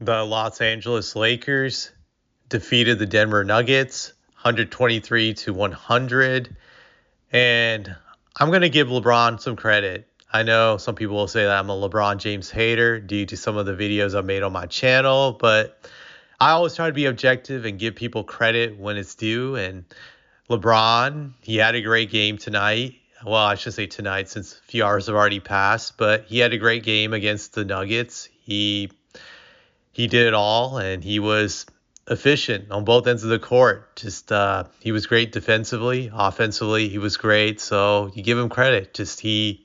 The Los Angeles Lakers defeated the Denver Nuggets 123 to 100. And I'm going to give LeBron some credit. I know some people will say that I'm a LeBron James hater due to some of the videos I've made on my channel, but I always try to be objective and give people credit when it's due. And LeBron, he had a great game tonight. Well, I should say tonight since a few hours have already passed, but he had a great game against the Nuggets. He did it all, and he was efficient on both ends of the court. Just he was great defensively, offensively, he was great. So you give him credit. Just he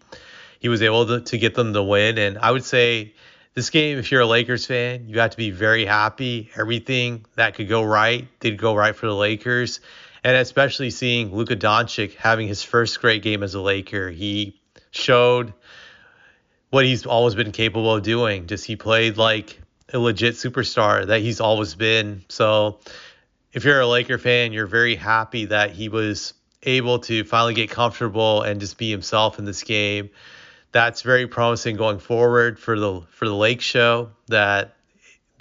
was able to get them the win, and I would say this game, if you're a Lakers fan, you have to be very happy. Everything that could go right did go right for the Lakers, and especially seeing Luka Doncic having his first great game as a Laker. He showed what he's always been capable of doing. Just he played like a legit superstar that he's always been. So if you're a Laker fan, you're very happy that he was able to finally get comfortable and just be himself in this game. That's very promising going forward for the Lake show. That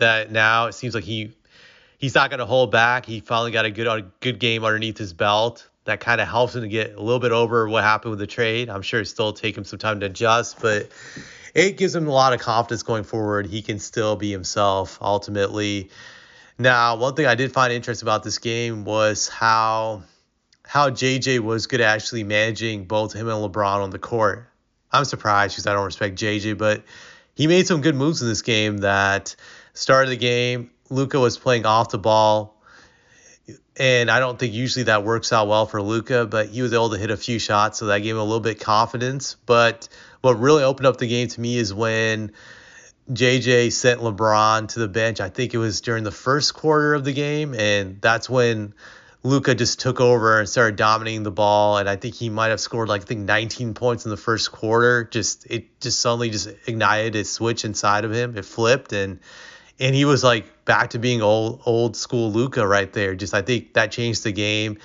now it seems like he's not going to hold back. He finally got a good game underneath his belt. That kind of helps him to get a little bit over what happened with the trade. I'm sure it still take him some time to adjust, but it gives him a lot of confidence going forward. He can still be himself ultimately. Now, one thing I did find interesting about this game was how JJ was good at actually managing both him and LeBron on the court. I'm surprised because I don't respect JJ, but he made some good moves in this game. That started the game, Luka was playing off the ball, and I don't think usually that works out well for Luka, but he was able to hit a few shots, so that gave him a little bit of confidence. But what really opened up the game to me is when JJ sent LeBron to the bench. I think it was during the first quarter of the game, and that's when Luka just took over and started dominating the ball. And I think he might have scored like I think 19 points in the first quarter. It just suddenly just ignited a switch inside of him. It flipped, and he was like back to being old school Luka right there. Just I think that changed the game.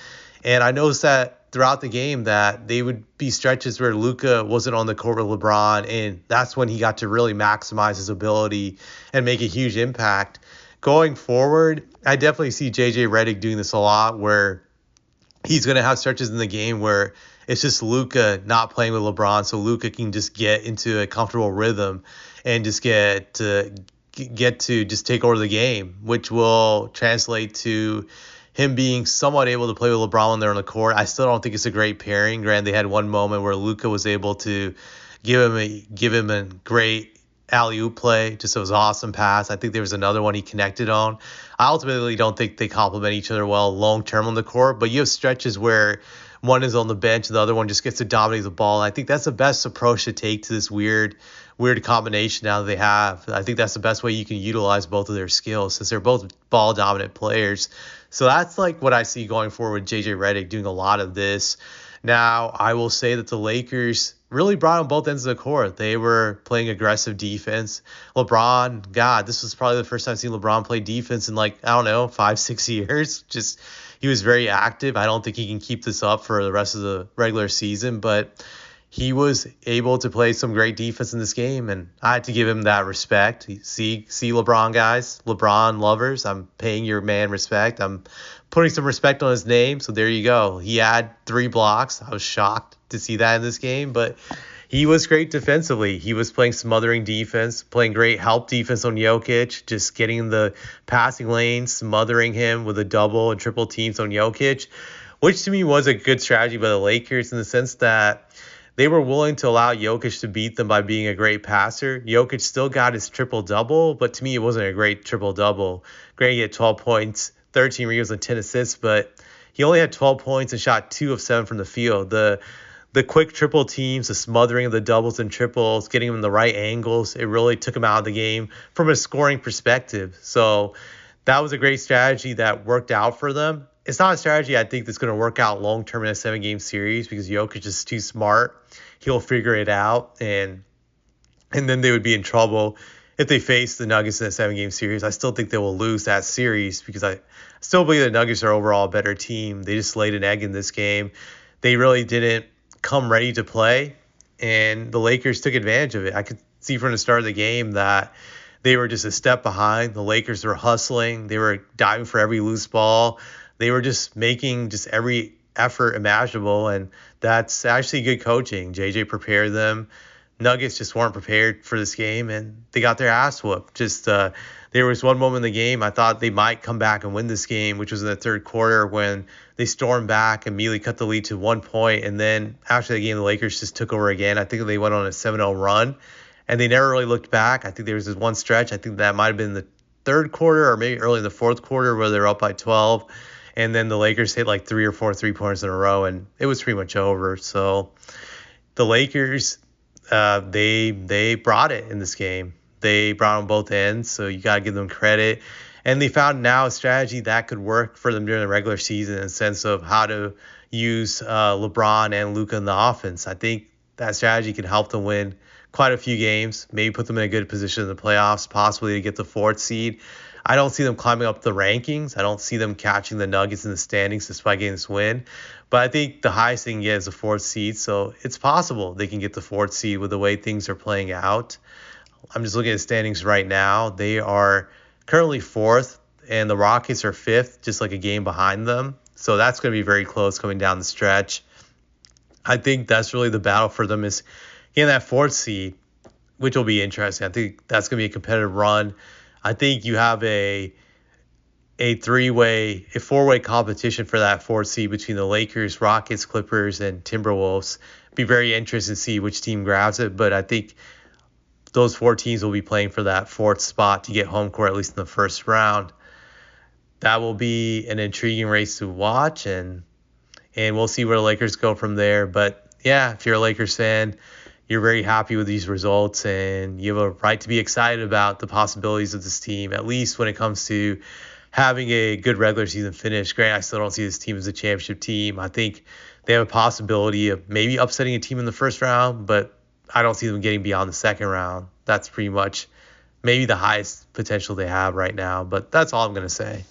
And I noticed that throughout the game that they would be stretches where Luka wasn't on the court with LeBron, and that's when he got to really maximize his ability and make a huge impact. Going forward, I definitely see JJ Redick doing this a lot, where he's going to have stretches in the game where it's just Luka not playing with LeBron, so Luka can just get into a comfortable rhythm and just get to just take over the game, which will translate to him being somewhat able to play with LeBron when they're on the court. I still don't think it's a great pairing. Granted, they had one moment where Luka was able to give him a great alley-oop play. Just it was an awesome pass. I think there was another one he connected on. I ultimately don't think they complement each other well long-term on the court, but you have stretches where one is on the bench and the other one just gets to dominate the ball. I think that's the best approach to take to this weird combination now that they have. I think that's the best way you can utilize both of their skills since they're both ball dominant players. So that's like what I see going forward with JJ Redick doing a lot of this. Now, I will say that the Lakers really brought on both ends of the court. They were playing aggressive defense. LeBron, God, this was probably the first time I've seen LeBron play defense in like, I don't know, 5-6 years. Just he was very active. I don't think he can keep this up for the rest of the regular season, but he was able to play some great defense in this game, and I had to give him that respect. See LeBron, guys, LeBron lovers, I'm paying your man respect. I'm putting some respect on his name, so there you go. He had 3 blocks. I was shocked to see that in this game, but he was great defensively. He was playing smothering defense, playing great help defense on Jokic, just getting in the passing lane, smothering him with a double and triple teams on Jokic, which to me was a good strategy by the Lakers in the sense that they were willing to allow Jokic to beat them by being a great passer. Jokic still got his triple-double, but to me it wasn't a great triple-double. Granted, he had 12 points, 13 rebounds, and 10 assists, but he only had 12 points and shot 2 of 7 from the field. The quick triple teams, the smothering of the doubles and triples, getting him in the right angles, it really took him out of the game from a scoring perspective. So that was a great strategy that worked out for them. It's not a strategy I think that's going to work out long-term in a 7-game series because Jokic is too smart. He'll figure it out, and then they would be in trouble if they face the Nuggets in a 7-game series. I still think they will lose that series because I still believe the Nuggets are overall a better team. They just laid an egg in this game. They really didn't come ready to play, and the Lakers took advantage of it. I could see from the start of the game that they were just a step behind. The Lakers were hustling. They were diving for every loose ball. They were just making just every effort imaginable, and that's actually good coaching. JJ prepared them. Nuggets just weren't prepared for this game, and they got their ass whooped. Just there was one moment in the game I thought they might come back and win this game, which was in the third quarter when they stormed back and immediately cut the lead to 1 point, and then after the game, the Lakers just took over again. I think they went on a 7-0 run, and they never really looked back. I think there was this one stretch. I think that might have been the third quarter or maybe early in the fourth quarter where they were up by 12, and then the Lakers hit like 3 or 4 3-pointers in a row, and it was pretty much over. So the Lakers, they brought it in this game. They brought on both ends, so you got to give them credit. And they found now a strategy that could work for them during the regular season in the sense of how to use LeBron and Luka in the offense. I think that strategy can help them win quite a few games, maybe put them in a good position in the playoffs, possibly to get the fourth seed. I don't see them climbing up the rankings. I don't see them catching the Nuggets in the standings despite getting this win. But I think the highest they can get is a fourth seed, so it's possible they can get the fourth seed with the way things are playing out. I'm just looking at the standings right now. They are currently fourth, and the Rockets are fifth, just like a game behind them. So that's going to be very close coming down the stretch. I think that's really the battle for them is getting that fourth seed, which will be interesting. I think that's going to be a competitive run. I think you have a four-way competition for that fourth seed between the Lakers, Rockets, Clippers, and Timberwolves. Be very interesting to see which team grabs it, but I think those four teams will be playing for that fourth spot to get home court, at least in the first round. That will be an intriguing race to watch, and we'll see where the Lakers go from there. But yeah, if you're a Lakers fan, you're very happy with these results, and you have a right to be excited about the possibilities of this team, at least when it comes to having a good regular season finish. Granted, I still don't see this team as a championship team. I think they have a possibility of maybe upsetting a team in the first round, but I don't see them getting beyond the second round. That's pretty much maybe the highest potential they have right now, but that's all I'm going to say.